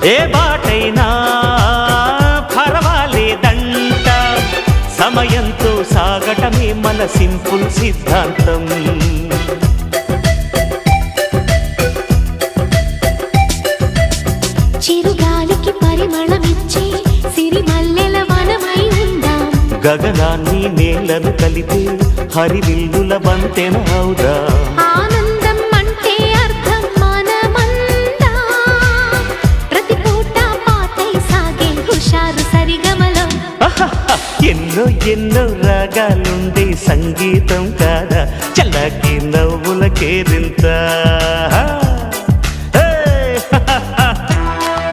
ఏ బాటైనా పర్వాలేదంట, సమయంతో సాగటమే మన సింపుల్ సిద్ధాంతం. చిరుగాలికి పరిమళమిచ్చే సిరిమల్లెల వనమై ఉందాం, గగనాన్ని నేలను కలిపే హరివిల్లుల వంతెన అవుదాం. ఆనందం అంటే అర్థం మనమందా, ప్రతి పూట పాతై సాగే హుషారు సరిగమలో. ఎన్నో ఎన్నో రాగాలుండే సంగీతం కాదా, చల్లకి నవ్వుల కేరింత.